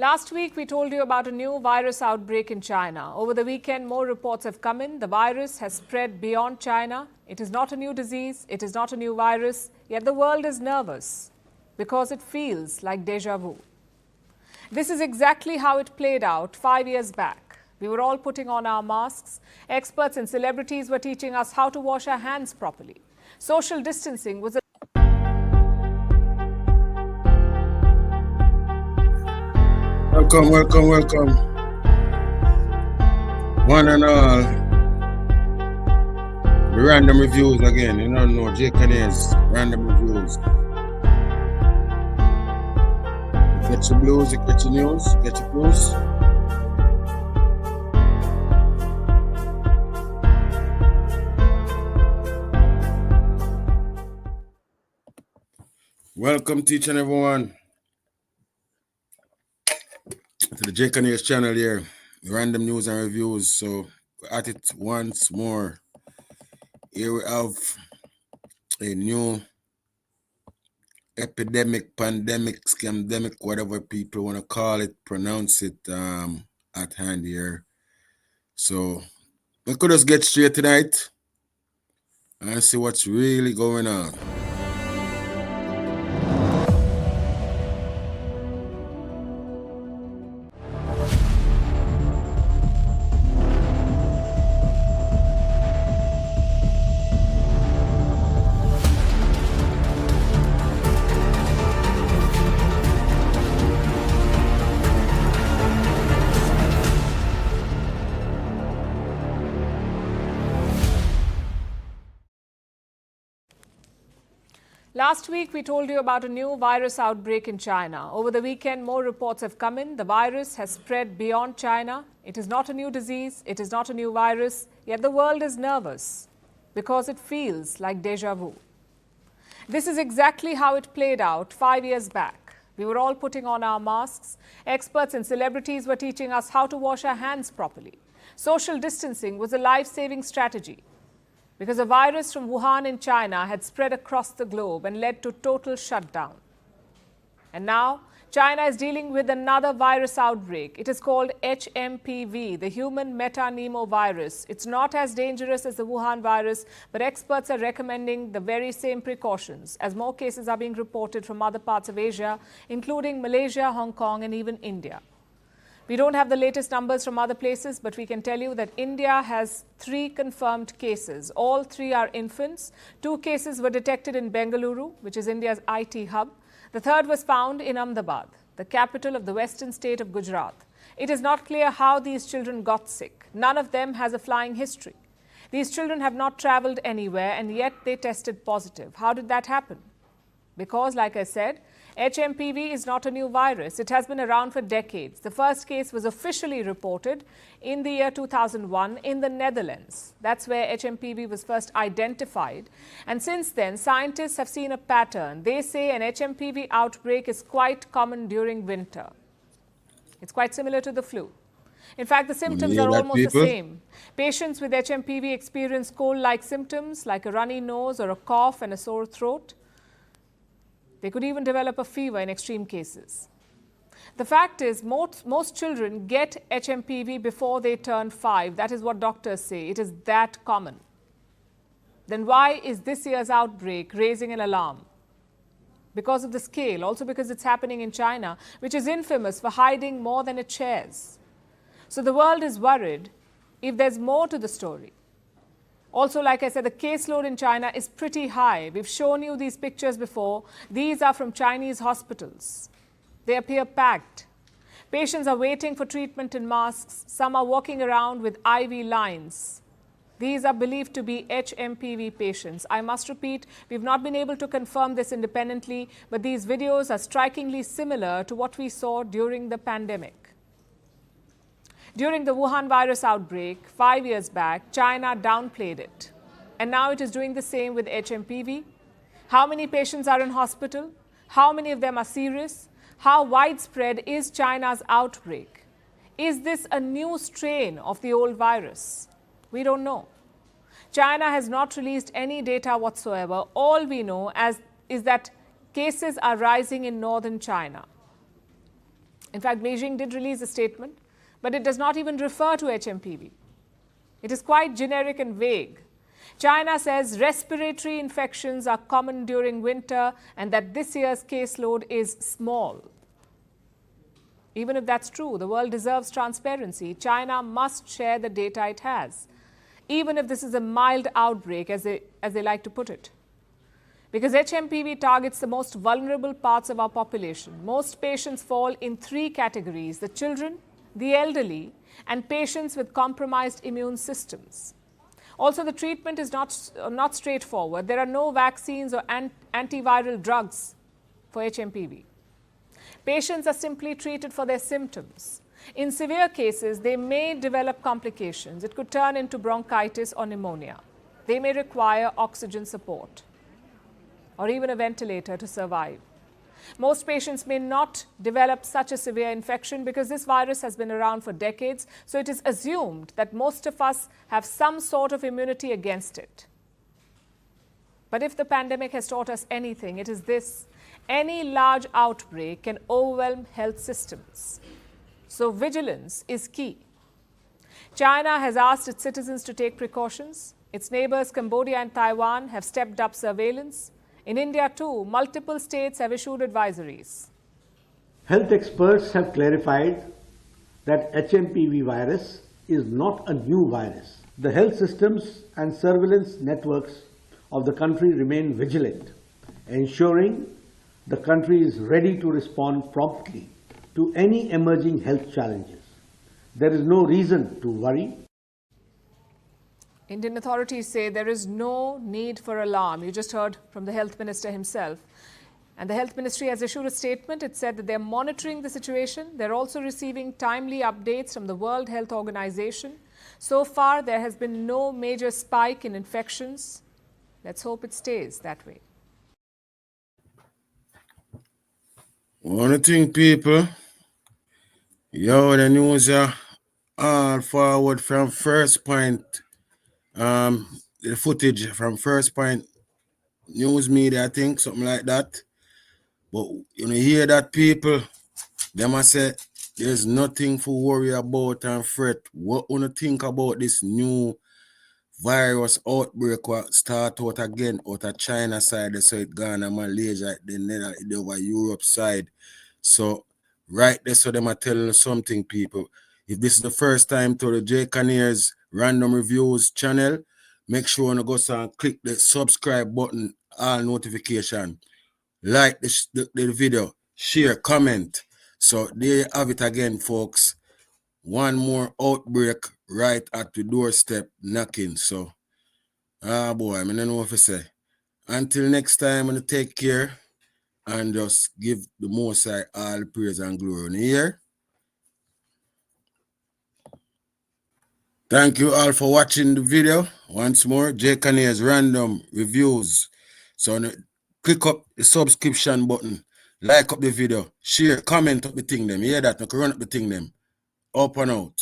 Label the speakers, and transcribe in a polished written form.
Speaker 1: Last week, we told you about a new virus outbreak in China. Over the weekend, more reports have come in. The virus has spread beyond China. It is not a new disease. It is not a new virus. Yet the world is nervous because it feels like deja vu. This is exactly how it played out 5 years back. We were all putting on our masks. Experts and celebrities were teaching us how to wash our hands properly. Social distancing was a
Speaker 2: Welcome. One and all. The random reviews again. You don't know, Jake Canales, random reviews. You get your blues, you get your news, you get your blues. Welcome to each and everyone to the Jake Canales channel here. Random news and reviews. So we're at it once more. Here we have a new epidemic, pandemic, scamdemic, whatever people want to call it, pronounce it, at hand here. So we could just get straight tonight and see what's really going on.
Speaker 1: Last week, we told you about a new virus outbreak in China. Over the weekend, more reports have come in. The virus has spread beyond China. It is not a new disease. It is not a new virus. Yet the world is nervous because it feels like deja vu. This is exactly how it played out 5 years back. We were all putting on our masks. Experts and celebrities were teaching us how to wash our hands properly. Social distancing was a life-saving strategy, because a virus from Wuhan in China had spread across the globe and led to total shutdown. And now, China is dealing with another virus outbreak. It is called HMPV, the human metapneumovirus. It's not as dangerous as the Wuhan virus, but experts are recommending the very same precautions as more cases are being reported from other parts of Asia, including Malaysia, Hong Kong, and even India. We don't have the latest numbers from other places, but we can tell you that India has 3 confirmed cases. All 3 are infants. 2 cases were detected in Bengaluru, which is India's IT hub. The 3rd was found in Ahmedabad, the capital of the western state of Gujarat. It is not clear how these children got sick. None of them has a flying history. These children have not traveled anywhere, and yet they tested positive. How did that happen? Because, like I said, HMPV is not a new virus. It has been around for decades. The first case was officially reported in the year 2001 in the Netherlands. That's where HMPV was first identified. And since then, scientists have seen a pattern. They say an HMPV outbreak is quite common during winter. It's quite similar to the flu. In fact, the symptoms are almost the same. Patients with HMPV experience cold-like symptoms like a runny nose or a cough and a sore throat. They could even develop a fever in extreme cases. The fact is, most children get HMPV before they turn 5. That is what doctors say. It is that common. Then why is this year's outbreak raising an alarm? Because of the scale, also because it's happening in China, which is infamous for hiding more than it shares. So the world is worried if there's more to the story. Also, like I said, the caseload in China is pretty high. We've shown you these pictures before. These are from Chinese hospitals. They appear packed. Patients are waiting for treatment in masks. Some are walking around with IV lines. These are believed to be HMPV patients. I must repeat, we've not been able to confirm this independently, but these videos are strikingly similar to what we saw during the pandemic. During the Wuhan virus outbreak 5 years back, China downplayed it. And now it is doing the same with HMPV. How many patients are in hospital? How many of them are serious? How widespread is China's outbreak? Is this a new strain of the old virus? We don't know. China has not released any data whatsoever. All we know is that cases are rising in northern China. In fact, Beijing did release a statement, but it does not even refer to HMPV. It is quite generic and vague. China says respiratory infections are common during winter and that this year's caseload is small. Even if that's true, the world deserves transparency. China must share the data it has, even if this is a mild outbreak, as they like to put it. Because HMPV targets the most vulnerable parts of our population. Most patients fall in 3 categories: the children, the elderly, and patients with compromised immune systems. Also, the treatment is not straightforward. There are no vaccines or antiviral drugs for HMPV. Patients are simply treated for their symptoms. In severe cases, they may develop complications. It could turn into bronchitis or pneumonia. They may require oxygen support or even a ventilator to survive. Most patients may not develop such a severe infection because this virus has been around for decades, so it is assumed that most of us have some sort of immunity against it. But if the pandemic has taught us anything, it is this: any large outbreak can overwhelm health systems. So vigilance is key. China has asked its citizens to take precautions. Its neighbors Cambodia and Taiwan have stepped up surveillance. In India too, multiple states have issued advisories.
Speaker 3: Health experts have clarified that HMPV virus is not a new virus. The health systems and surveillance networks of the country remain vigilant, ensuring the country is ready to respond promptly to any emerging health challenges. There is no reason to worry.
Speaker 1: Indian authorities say there is no need for alarm. You just heard from the health minister himself. And the health ministry has issued a statement. It said that they're monitoring the situation. They're also receiving timely updates from the World Health Organization. So far, there has been no major spike in infections. Let's hope it stays that way.
Speaker 2: One thing, people, the news are all forward from First Point. The footage from First Point news media, I think, something like that. But you hear that, people, they must say there's nothing for worry about and fret. What you think about this new virus outbreak what start out again out of China side, so it gone to Malaysia, then over Europe side. So right there, so them are telling you something, people. If this is the first time to the J Canier's Random Reviews channel, make sure you go and click the subscribe button, all notification, like the video, share, comment. So there you have it again, folks. One more outbreak right at the doorstep knocking. So, boy, I don't know what to say. Until next time, I'm going to take care and just give the Most High all praise and glory. In here. Thank you all for watching the video. Once more, J Canier's Random Reviews. So click up the subscription button, like up the video, share, comment up the thing them. You hear that? I can run up the thing them. Up and out.